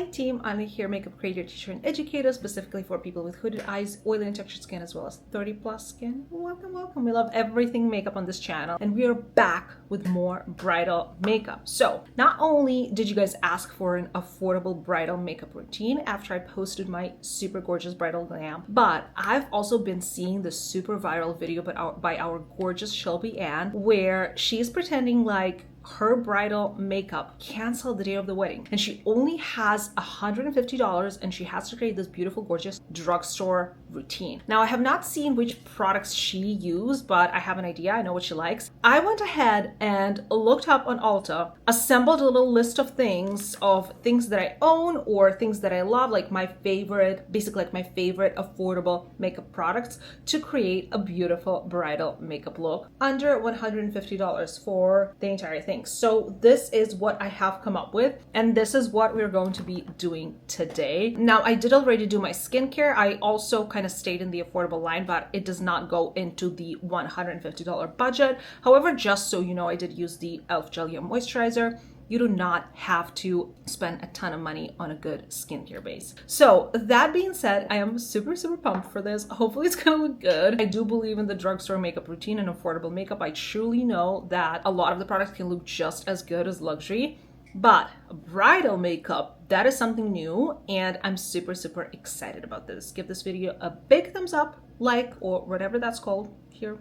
Hi team, I'm here makeup creator, teacher, and educator, specifically for people with hooded eyes, oily and textured skin, as well as 30 plus skin. Welcome, welcome. We love everything makeup on this channel, and we are back with more bridal makeup. So not only did you guys ask for an affordable bridal makeup routine after I posted my super gorgeous bridal glam, but I've also been seeing the super viral video by our gorgeous Shelby Ann, where she's pretending like her bridal makeup canceled the day of the wedding and she only has $150 and she has to create this beautiful gorgeous drugstore routine. Now I have not seen which products she used, but I have an idea. I know what she likes. I went ahead and looked up on ULTA, assembled a little list of things that I own or things that I love, like my favorite, basically like my favorite affordable makeup products, to create a beautiful bridal makeup look under $150 for the entire thing. So this is what I have come up with, and this is what we're going to be doing today. Now I did already do my skincare. I also kind of stayed in the affordable line, but it does not go into the $150 budget. However, just so you know, I did use the e.l.f. Jelly Moisturizer. You do not have to spend a ton of money on a good skincare base. So that being said, I am super pumped for this. Hopefully it's gonna look good. I do believe in the drugstore makeup routine and affordable makeup. I truly know that a lot of the products can look just as good as luxury, but bridal makeup, that is something new, and I'm super excited about this. Give this video a big thumbs up, like, or whatever that's called here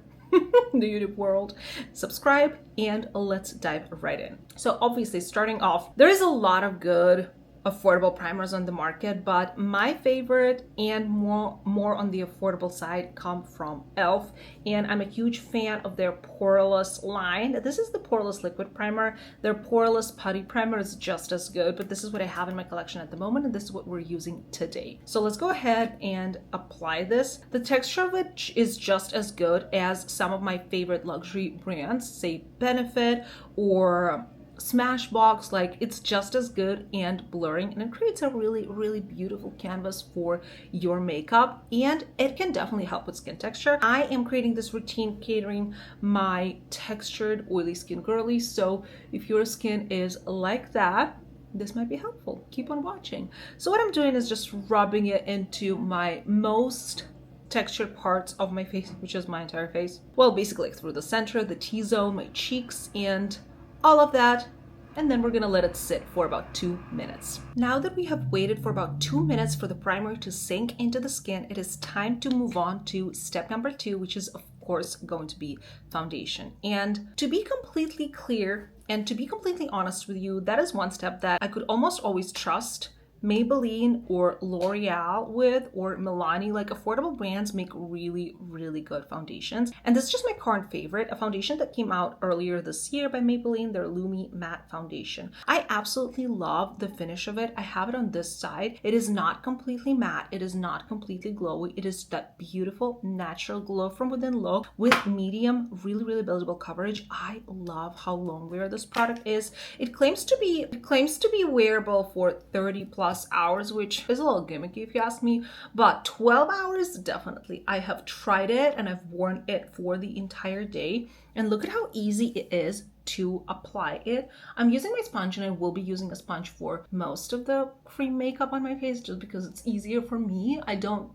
in the YouTube world, subscribe, and let's dive right in. So obviously, starting off, there is a lot of good affordable primers on the market, but my favorite and more on the affordable side come from e.l.f. and I'm a huge fan of their poreless line. This is the poreless liquid primer. Their poreless putty primer is just as good, but this is what I have in my collection at the moment, and this is what we're using today. So let's go ahead and apply this. The texture of it is just as good as some of my favorite luxury brands, say Benefit or Smashbox. Like, it's just as good and blurring, and it creates a really beautiful canvas for your makeup, and it can definitely help with skin texture. I am creating this routine catering my textured oily skin girlies, so if your skin is like that, this might be helpful. Keep on watching. So what I'm doing is just rubbing it into my most textured parts of my face, which is my entire face. Well, basically like through the center, the T-zone, my cheeks, and all of that, and then we're gonna let it sit for about 2 minutes. Now that we have waited for about 2 minutes for the primer to sink into the skin, it is time to move on to step number 2, which is of course going to be foundation. And to be completely clear and to be completely honest with you, that is one step that I could almost always trust Maybelline or L'Oreal with, or Milani. Like, affordable brands make really good foundations, and this is just my current favorite, a foundation that came out earlier this year by Maybelline, their Lumi Matte Foundation. I absolutely love the finish of it. I have it on this side. It is not completely matte, it is not completely glowy, it is that beautiful natural glow from within look with medium, really buildable coverage. I love how long wear this product is. It claims to be wearable for 30 plus hours, which is a little gimmicky if you ask me, but 12 hours definitely. I have tried it and I've worn it for the entire day, and look at how easy it is to apply it. I'm using my sponge, and I will be using a sponge for most of the cream makeup on my face just because it's easier for me. I don't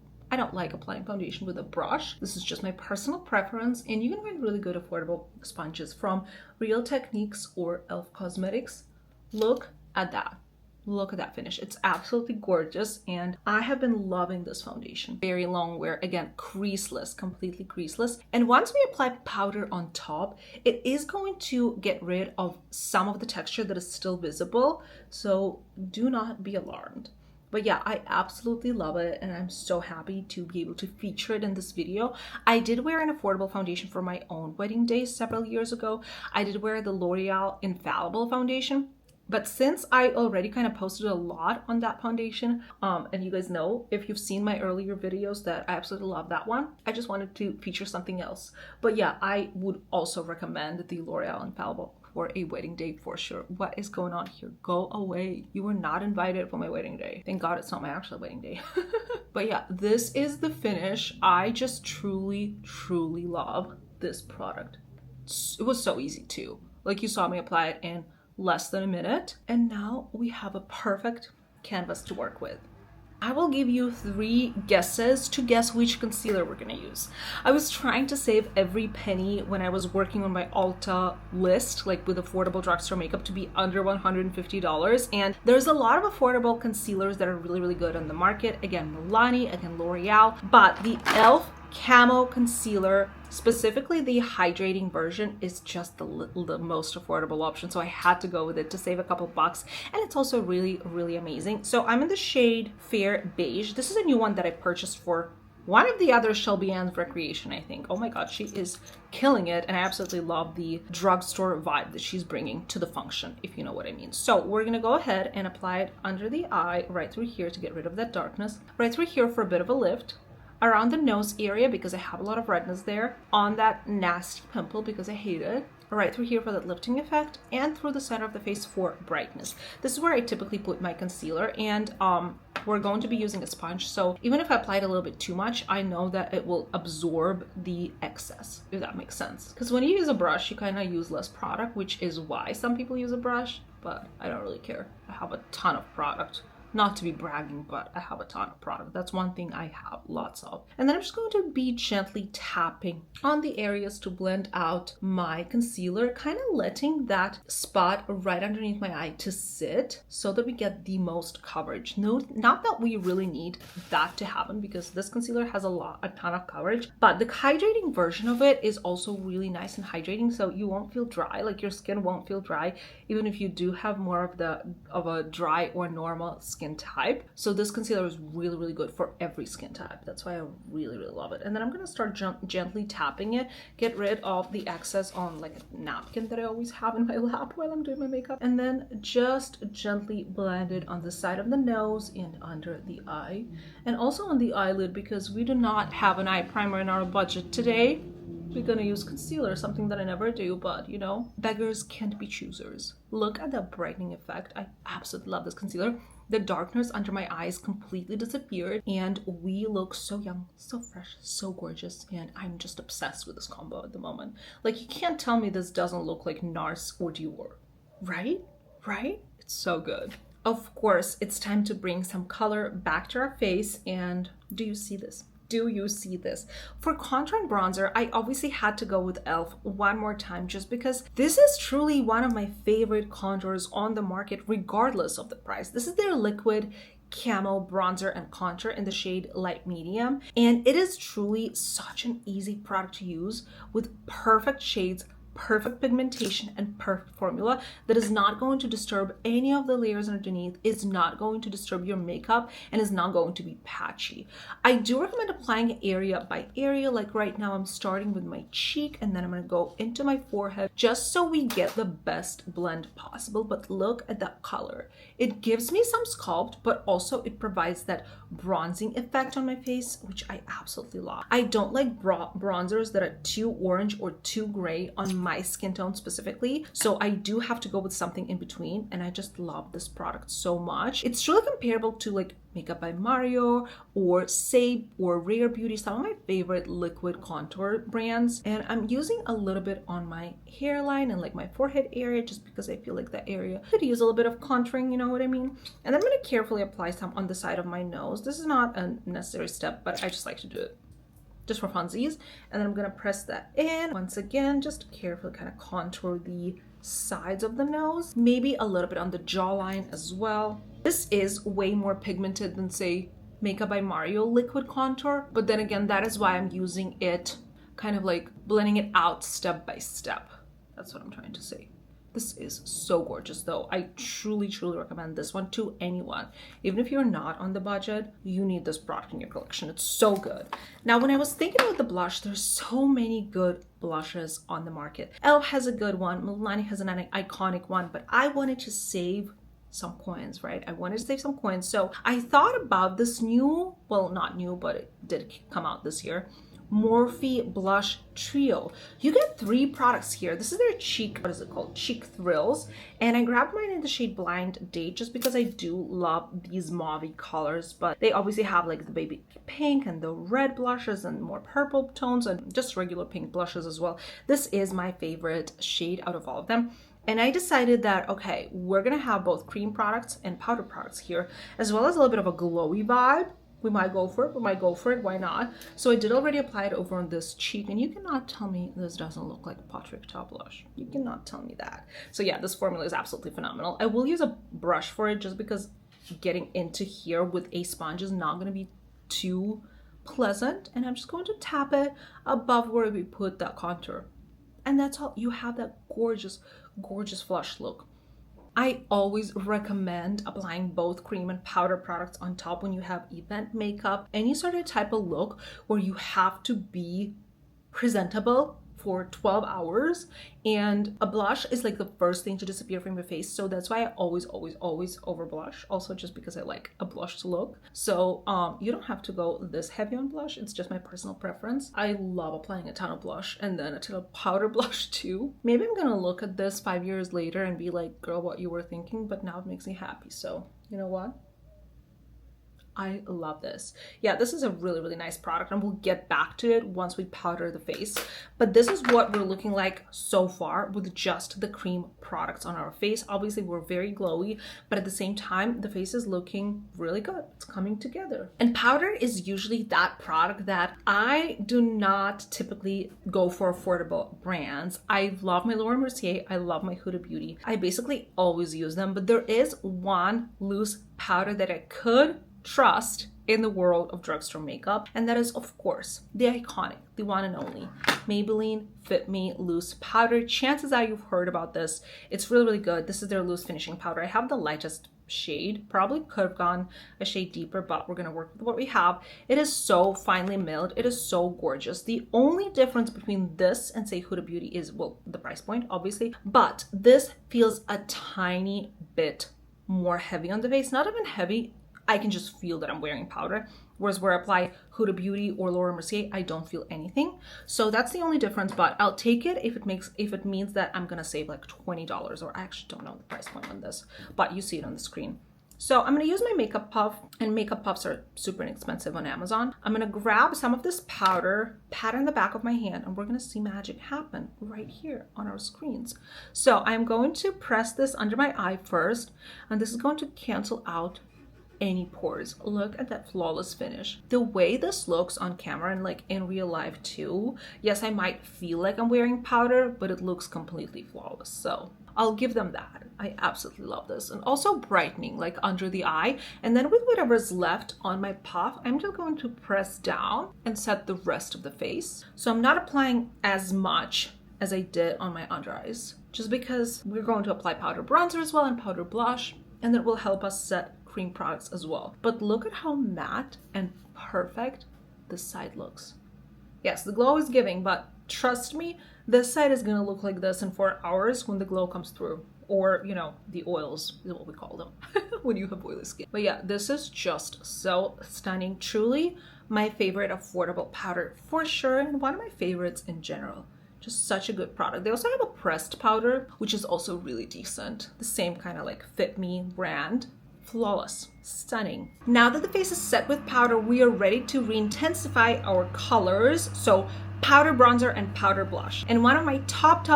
like applying foundation with a brush. This is just my personal preference, and you can find really good affordable sponges from Real Techniques or e.l.f. Cosmetics. Look at that. Look at that finish. It's absolutely gorgeous, and I have been loving this foundation. Very long wear, again, creaseless, completely creaseless. And once we apply powder on top, it is going to get rid of some of the texture that is still visible, so do not be alarmed. But yeah, I absolutely love it, and I'm so happy to be able to feature it in this video. I did wear an affordable foundation for my own wedding day several years ago. I did wear the L'Oreal Infallible foundation. But since I already kind of posted a lot on that foundation, and you guys know, if you've seen my earlier videos, that I absolutely love that one, I just wanted to feature something else. But yeah, I would also recommend the L'Oreal Infallible for a wedding day for sure. What is going on here? Go away. You were not invited for my wedding day. Thank God it's not my actual wedding day. But yeah, this is the finish. I just truly love this product. It was so easy too. Like, you saw me apply it in less than a minute, and now we have a perfect canvas to work with. I will give you 3 guesses to guess which concealer we're gonna use. I was trying to save every penny when I was working on my ULTA list, like with affordable drugstore makeup, to be under $150. And there's a lot of affordable concealers that are really, really good on the market. Again, Milani, again, L'Oreal, but the e.l.f. Camo Concealer, specifically the hydrating version, is just the most affordable option. So I had to go with it to save a couple bucks. And it's also really, really amazing. So I'm in the shade Fair Beige. This is a new one that I purchased for one of the other Shelby Ann's Recreation, I think. Oh my God, she is killing it. And I absolutely love the drugstore vibe that she's bringing to the function, if you know what I mean. So we're gonna go ahead and apply it under the eye, right through here to get rid of that darkness, right through here for a bit of a lift, around the nose area because I have a lot of redness there, on that nasty pimple because I hate it, right through here for that lifting effect, and through the center of the face for brightness. This is where I typically put my concealer, and we're going to be using a sponge, so even if I apply it a little bit too much, I know that it will absorb the excess, if that makes sense. Because when you use a brush, you kind of use less product, which is why some people use a brush, but I don't really care. I have a ton of product. Not to be bragging, but I have a ton of product. That's one thing I have lots of. And then I'm just going to be gently tapping on the areas to blend out my concealer, kind of letting that spot right underneath my eye to sit so that we get the most coverage. No, not that we really need that to happen because this concealer has a ton of coverage, but the hydrating version of it is also really nice and hydrating, so you won't feel dry, like your skin won't feel dry, even if you do have more of a dry or normal skin type. So this concealer is really, really good for every skin type. That's why I really, really love it. And then I'm gonna start gently tapping it, get rid of the excess on like a napkin that I always have in my lap while I'm doing my makeup, and then just gently blend it on the side of the nose and under the eye, and also on the eyelid because we do not have an eye primer in our budget today. We're gonna use concealer, something that I never do, but you know, beggars can't be choosers. Look at the brightening effect. I absolutely love this concealer. The darkness under my eyes completely disappeared and we look so young, so fresh, so gorgeous, and I'm just obsessed with this combo at the moment. Like, you can't tell me this doesn't look like NARS or Dior, right? Right? It's so good. Of course, it's time to bring some color back to our face, and do you see this? Do you see this? For contour and bronzer, I obviously had to go with e.l.f. one more time just because this is truly one of my favorite contours on the market regardless of the price. This is their liquid camo bronzer and contour in the shade light medium, and it is truly such an easy product to use with perfect shades, perfect pigmentation, and perfect formula that is not going to disturb any of the layers underneath, is not going to disturb your makeup, and is not going to be patchy. I do recommend applying area by area. Like right now I'm starting with my cheek and then I'm going to go into my forehead just so we get the best blend possible. But look at that color. It gives me some sculpt, but also it provides that bronzing effect on my face, which I absolutely love. I don't like bronzers that are too orange or too gray on my skin tone specifically, so I do have to go with something in between, and I just love this product so much. It's truly comparable to like Makeup by Mario or Sabe or Rare Beauty, some of my favorite liquid contour brands, and I'm using a little bit on my hairline and like my forehead area just because I feel like that area could use a little bit of contouring, you know what I mean? And then I'm going to carefully apply some on the side of my nose. This is not a necessary step, but I just like to do it just for funsies. And then I'm gonna press that in. Once again, just carefully kind of contour the sides of the nose, maybe a little bit on the jawline as well. This is way more pigmented than say Makeup by Mario liquid contour, but then again, that is why I'm using it kind of like blending it out step by step. That's what I'm trying to say. This is so gorgeous though. I truly, truly recommend this one to anyone. Even if you're not on the budget, you need this product in your collection. It's so good. Now, when I was thinking about the blush, there's so many good blushes on the market. e.l.f. has a good one. Milani has an iconic one, but I wanted to save some coins, right? I wanted to save some coins. So I thought about this new, well, not new, but it did come out this year, Morphe Blush Trio. You get 3 products here. This is their cheek, what is it called? Cheek Thrills. And I grabbed mine in the shade Blind Date just because I do love these mauve colors, but they obviously have like the baby pink and the red blushes and more purple tones and just regular pink blushes as well. This is my favorite shade out of all of them. And I decided that, okay, we're gonna have both cream products and powder products here, as well as a little bit of a glowy vibe. We might go for it, why not? So I did already apply it over on this cheek, and you cannot tell me this doesn't look like Patrick Top blush. You cannot tell me that. So yeah, this formula is absolutely phenomenal. I will use a brush for it just because getting into here with a sponge is not gonna be too pleasant, and I'm just going to tap it above where we put that contour. And that's all. You have that gorgeous, gorgeous flush look. I always recommend applying both cream and powder products on top when you have event makeup, any sort of type of look where you have to be presentable for 12 hours, and a blush is like the first thing to disappear from your face. So that's why I always over blush, also just because I like a blush to look. So you don't have to go this heavy on blush. It's just my personal preference. I love applying a ton of blush and then a ton of powder blush too. Maybe I'm gonna look at this 5 years later and be like, girl, what you were thinking, but now it makes me happy. So you know what? I love this. Yeah, this is a really, really nice product, and we'll get back to it once we powder the face. But this is what we're looking like so far with just the cream products on our face. Obviously, we're very glowy, but at the same time, the face is looking really good. It's coming together. And powder is usually that product that I do not typically go for affordable brands. I love my Mercier. I love my Huda Beauty. I basically always use them, but there is one loose powder that I could trust in the world of drugstore makeup, and that is, of course, the iconic, the one and only Maybelline Fit Me Loose Powder. Chances are you've heard about this. It's really, really good. This is their loose finishing powder. I have the lightest shade, probably could have gone a shade deeper, but we're gonna work with what we have. It is so finely milled. It is so gorgeous. The only difference between this and say Huda Beauty is, well, the price point, obviously, but this feels a tiny bit more heavy on the face. Not even heavy, I can just feel that I'm wearing powder. Whereas where I apply Huda Beauty or Laura Mercier, I don't feel anything. So that's the only difference, but I'll take it if it means that I'm gonna save like $20, or I actually don't know the price point on this, but you see it on the screen. So I'm gonna use my makeup puff, and makeup puffs are super inexpensive on Amazon. I'm gonna grab some of this powder, pat it in the back of my hand, and we're gonna see magic happen right here on our screens. So I'm going to press this under my eye first, and this is going to cancel out any pores. Look at that flawless finish. The way this looks on camera and like in real life too, yes, I might feel like I'm wearing powder, but it looks completely flawless. So I'll give them that. I absolutely love this. And also brightening like under the eye. And then with whatever's left on my puff, I'm just going to press down and set the rest of the face. So I'm not applying as much as I did on my under eyes, just because we're going to apply powder bronzer as well and powder blush, and that will help us set cream products as well. But look at how matte and perfect this side looks. Yes, the glow is giving, but trust me, this side is gonna look like this in 4 hours when the glow comes through. Or, you know, the oils is what we call them when you have oily skin. But yeah, this is just so stunning. Truly my favorite affordable powder for sure, and one of my favorites in general. Just such a good product. They also have a pressed powder, which is also really decent. The same kind of like Fit Me brand. Flawless, stunning. Now that the face is set with powder, we are ready to re-intensify our colors. So powder bronzer and powder blush. And one of my top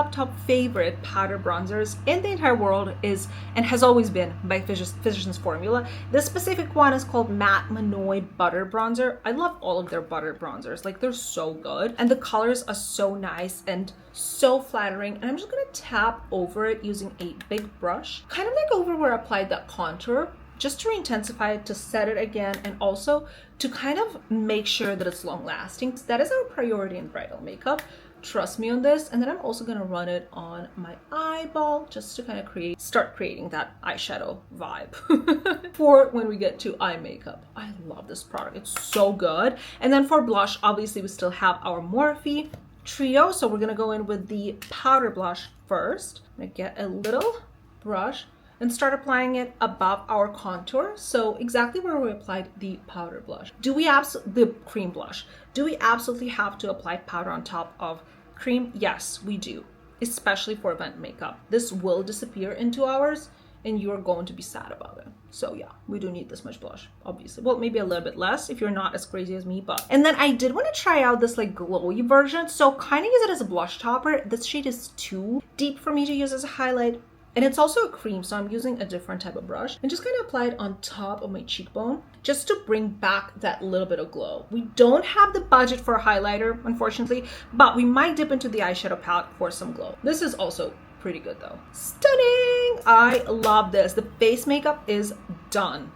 favorite powder bronzers in the entire world is, and has always been, by Physicians Formula. This specific one is called Matte Manoy Butter Bronzer. I love all of their butter bronzers. Like, they're so good. And the colors are so nice and so flattering. And I'm just gonna tap over it using a big brush, kind of like over where I applied that contour, just to re-intensify it, to set it again, and also to kind of make sure that it's long lasting. That is our priority in bridal makeup. Trust me on this. And then I'm also gonna run it on my eyeball just to kind of start creating that eyeshadow vibe for when we get to eye makeup. I love this product, it's so good. And then for blush, obviously we still have our Morphe trio. So we're gonna go in with the powder blush first. I'm gonna get a little brush and start applying it above our contour. So exactly where we applied the powder blush. The cream blush. Do we absolutely have to apply powder on top of cream? Yes, we do, especially for event makeup. This will disappear in 2 hours. and you're going to be sad about it. So yeah, we do need this much blush, obviously. Well, maybe a little bit less if you're not as crazy as me, but. And then I did want to try out this like glowy version, so kind of use it as a blush topper. This shade is too deep for me to use as a highlight. And it's also a cream, so I'm using a different type of brush and just kind of apply it on top of my cheekbone just to bring back that little bit of glow. We don't have the budget for a highlighter, unfortunately, but we might dip into the eyeshadow palette for some glow. This is also pretty good though. Stunning! I love this. The face makeup is done.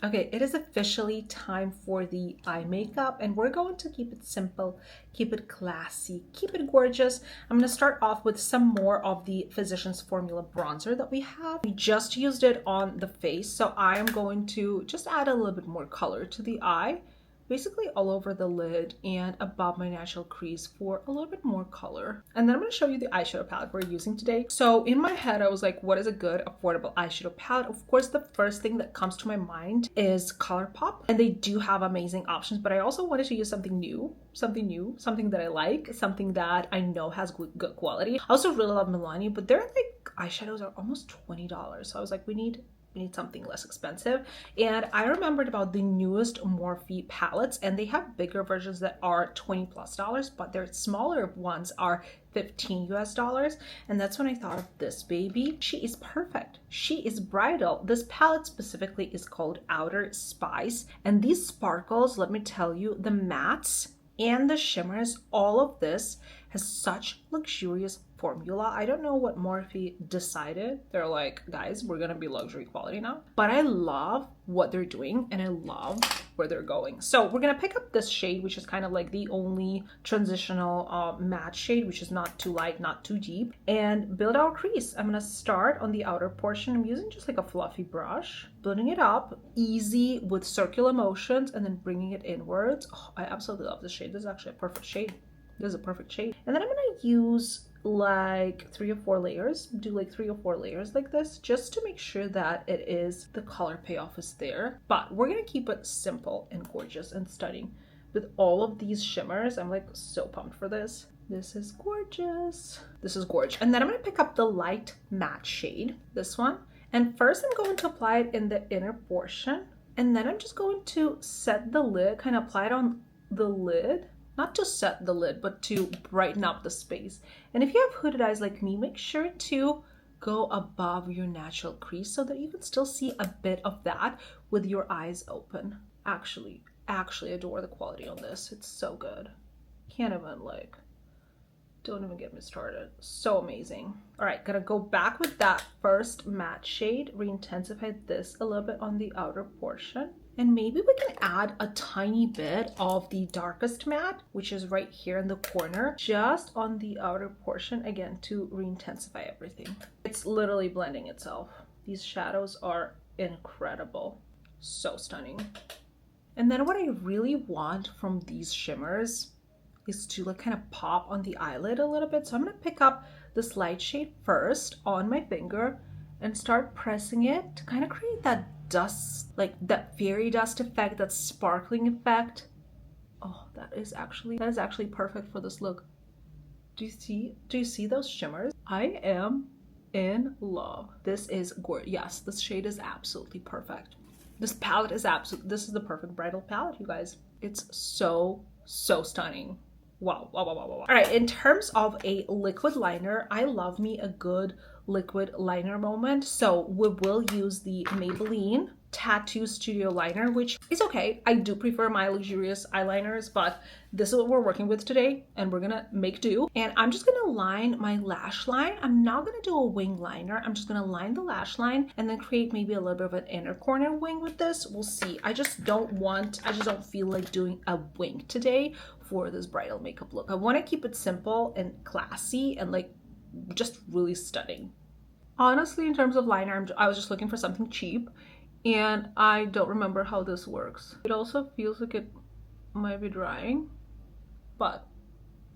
Okay, it is officially time for the eye makeup, and we're going to keep it simple, keep it classy, keep it gorgeous. I'm going to start off with some more of the Physicians Formula bronzer that we have. We just used it on the face, so I am going to just add a little bit more color to the eye, basically all over the lid and above my natural crease for a little bit more color. And then I'm going to show you the eyeshadow palette we're using today. So in my head, I was like, what is a good affordable eyeshadow palette? Of course, the first thing that comes to my mind is ColourPop, and they do have amazing options, but I also wanted to use something new, something that I like, something that I know has good quality. I also really love Milani, but their like eyeshadows are almost $20. So I was like, we need something less expensive. And I remembered about the newest Morphe palettes, and they have bigger versions that are $20+, but their smaller ones are $15 US. And that's when I thought of this baby. She is perfect. She is bridal. This palette specifically is called Outer Spice, and these sparkles, let me tell you, the mattes and the shimmers, all of this has such luxurious formula. I don't know what Morphe decided. They're like, guys, we're gonna be luxury quality now. But I love what they're doing, and I love where they're going. So we're gonna pick up this shade, which is kind of like the only transitional matte shade, which is not too light, not too deep, and build our crease. I'm gonna start on the outer portion. I'm using just like a fluffy brush, building it up easy with circular motions, and then bringing it inwards. Oh, I absolutely love this shade. This is actually a perfect shade. This is a perfect shade. And then I'm gonna use like 3 or 4 layers, do like 3 or 4 layers like this, just to make sure that it is, the color payoff is there. But we're gonna keep it simple and gorgeous and stunning with all of these shimmers. I'm like so pumped for this. This is gorgeous. This is gorgeous. And then I'm gonna pick up the light matte shade, this one. And first I'm going to apply it in the inner portion. And then I'm just going to set the lid, kind of apply it on the lid. Not to set the lid, but to brighten up the space. And if you have hooded eyes like me, make sure to go above your natural crease so that you can still see a bit of that with your eyes open. Actually adore the quality on this. It's so good. Can't even like, don't even get me started. So amazing. All right, gonna go back with that first matte shade, re-intensify this a little bit on the outer portion. And maybe we can add a tiny bit of the darkest matte, which is right here in the corner, just on the outer portion, again, to re-intensify everything. It's literally blending itself. These shadows are incredible. So stunning. And then what I really want from these shimmers is to like kind of pop on the eyelid a little bit. So I'm gonna pick up this light shade first on my finger and start pressing it to kind of create that dust, like that fairy dust effect, that sparkling effect. Oh, that is actually perfect for this look. Do you see those shimmers? I am in love. This is gorgeous. Yes, this shade is absolutely perfect. This palette is this is the perfect bridal palette, you guys. It's so stunning. Wow. All right, in terms of a liquid liner, I love me a good liquid liner moment. So we will use the Maybelline Tattoo Studio Liner, which is okay. I do prefer my luxurious eyeliners, but this is what we're working with today, and we're gonna make do. And I'm just gonna line my lash line. I'm not gonna do a wing liner. I'm just gonna line the lash line and then create maybe a little bit of an inner corner wing with this. We'll see. I just don't feel like doing a wing today for this bridal makeup look. I want to keep it simple and classy and like just really stunning. Honestly, in terms of liner, I was just looking for something cheap, and I don't remember how this works. It also feels like it might be drying, but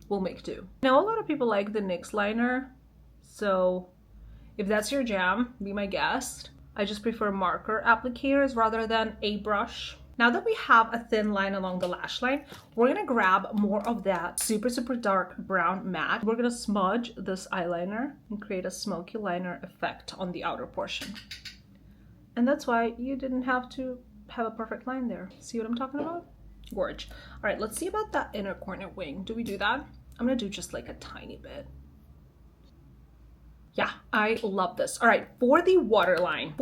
we'll make do. Now, a lot of people like the NYX liner, so if that's your jam, be my guest. I just prefer marker applicators rather than a brush. Now that we have a thin line along the lash line, we're gonna grab more of that super, super dark brown matte. We're gonna smudge this eyeliner and create a smoky liner effect on the outer portion. And that's why you didn't have to have a perfect line there. See what I'm talking about? Gorge. All right, let's see about that inner corner wing. Do we do that? I'm gonna do just like a tiny bit. Yeah, I love this. All right, for the waterline,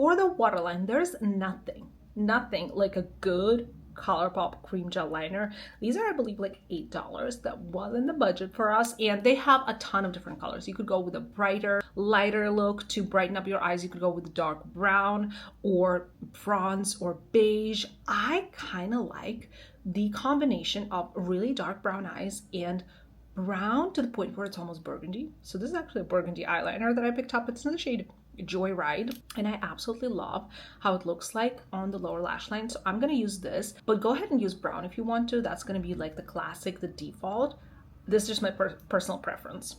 there's nothing like a good ColourPop cream gel liner. These are, I believe, like $8. That was in the budget for us, and they have a ton of different colors. You could go with a brighter, lighter look to brighten up your eyes. You could go with dark brown or bronze or beige. I kind of like the combination of really dark brown eyes and brown to the point where it's almost burgundy. So this is actually a burgundy eyeliner that I picked up. It's in the shade Joyride, and I absolutely love how it looks like on the lower lash line. So I'm going to use this, but go ahead and use brown if you want to. That's going to be like the classic, the default. This is just my personal preference.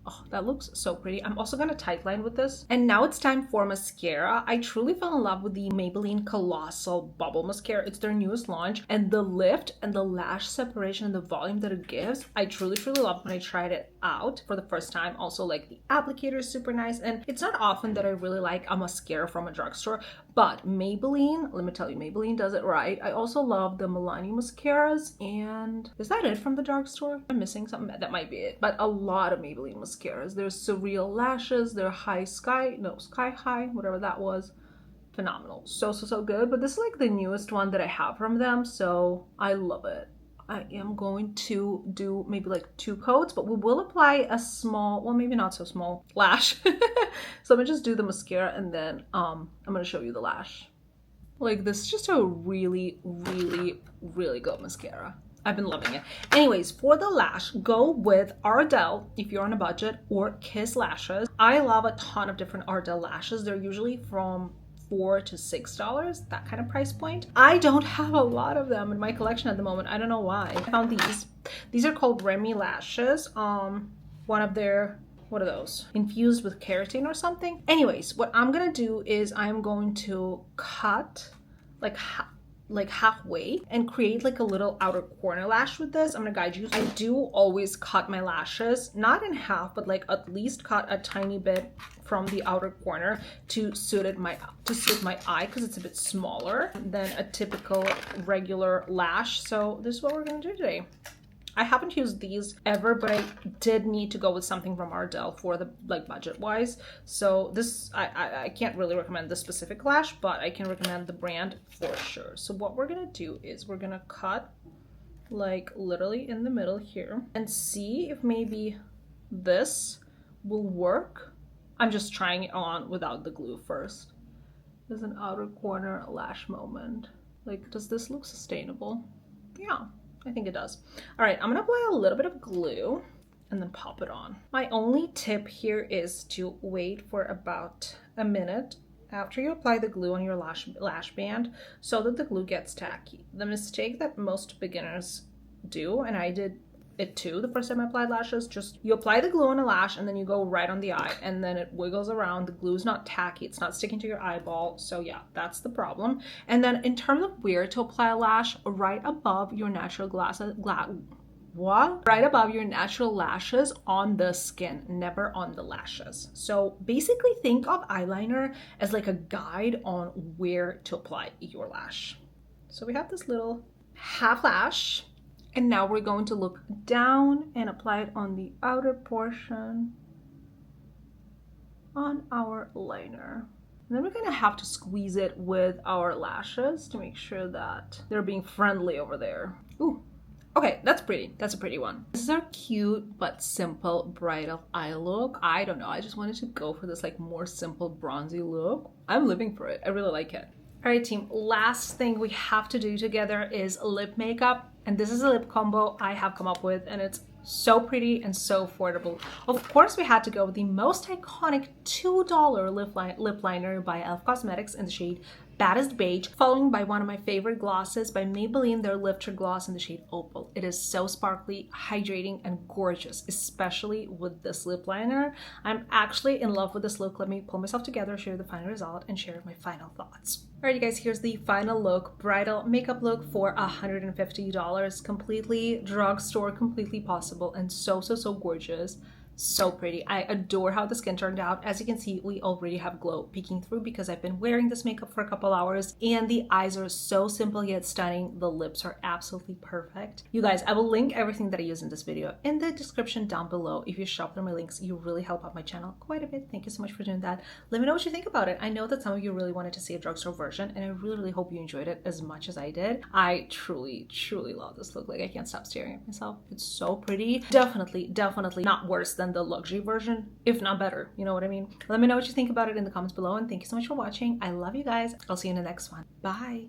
Oh, that looks so pretty. I'm also going to tightline with this. And now it's time for mascara. I truly fell in love with the Maybelline Colossal Bubble Mascara. It's their newest launch, and the lift and the lash separation and the volume that it gives, I truly love when I tried it out for the first time. Also, like, the applicator is super nice, and it's not often that I really like a mascara from a drugstore, but Maybelline, let me tell you, Maybelline does it right. I also love the Milani mascaras, and is that it from the drugstore? I'm missing something. That might be it, but a lot of Maybelline mascaras. There's Surreal Lashes, they're Sky High, whatever that was. Phenomenal. So good. But this is like the newest one that I have from them, so I love it. I am going to do maybe like 2 coats, but we will apply a small, well, maybe not so small lash. So I'm gonna just do the mascara, and then I'm gonna show you the lash. Like, this is just a really good mascara. I've been loving it. Anyways, for the lash, go with IREDALE if you're on a budget, or Kiss lashes. I love a ton of different IREDALE lashes. They're usually from $4 to $6, that kind of price point. I don't have a lot of them in my collection at the moment. I don't know why. I found these. These are called Remy lashes. One of their, what are those? Infused with keratin or something. Anyways, what I'm gonna do is I'm going to cut like halfway and create like a little outer corner lash with this. I'm gonna guide you. I do always cut my lashes, not in half, but like at least cut a tiny bit from the outer corner to suit my eye, because it's a bit smaller than a typical regular lash. So this is what we're gonna do today. I haven't used these ever, but I did need to go with something from IREDALE for the, like, budget wise. So this, I can't really recommend this specific lash, but I can recommend the brand for sure. So what we're gonna do is we're gonna cut like literally in the middle here and see if maybe this will work. I'm just trying it on without the glue first. There's an outer corner lash moment. Like, does this look sustainable? Yeah. I think it does. All right, I'm gonna apply a little bit of glue and then pop it on. My only tip here is to wait for about a minute after you apply the glue on your lash band so that the glue gets tacky. The mistake that most beginners do, and I did it too the first time I applied lashes, just you apply the glue on a lash and then you go right on the eye, and then it wiggles around. The glue is not tacky, it's not sticking to your eyeball. So yeah, that's the problem. And then in terms of where to apply a lash, right above your natural right above your natural lashes on the skin, never on the lashes. So basically think of eyeliner as like a guide on where to apply your lash. So we have this little half lash, and now we're going to look down and apply it on the outer portion on our liner. And then we're gonna have to squeeze it with our lashes to make sure that they're being friendly over there. Ooh, okay, that's pretty. That's a pretty one. This is our cute but simple bridal eye look. I don't know, I just wanted to go for this like more simple bronzy look. I'm living for it. I really like it. All right, team, last thing we have to do together is lip makeup. And this is a lip combo I have come up with, and it's so pretty and so affordable. Of course, we had to go with the most iconic $2 lip liner by e.l.f. Cosmetics in the shade Baddest Beige, following by one of my favorite glosses by Maybelline, their Lifter Gloss in the shade Opal. It is so sparkly, hydrating, and gorgeous, especially with this lip liner. I'm actually in love with this look. Let me pull myself together, show you the final result, and share my final thoughts. Alright, you guys, here's the final look. Bridal makeup look for $150. Completely drugstore, completely possible, and so gorgeous. So pretty. I adore how the skin turned out. As you can see, we already have glow peeking through because I've been wearing this makeup for a couple hours, and the eyes are so simple yet stunning. The lips are absolutely perfect. You guys, I will link everything that I use in this video in the description down below. If you shop through my links, you really help out my channel quite a bit. Thank you so much for doing that. Let me know what you think about it. I know that some of you really wanted to see a drugstore version, and I really hope you enjoyed it as much as I did. I truly love this look. Like, I can't stop staring at myself. It's so pretty. Definitely not worse than the luxury version, if not better. You know what I mean? Let me know what you think about it in the comments below, and thank you so much for watching. I love you guys. I'll see you in the next one. Bye.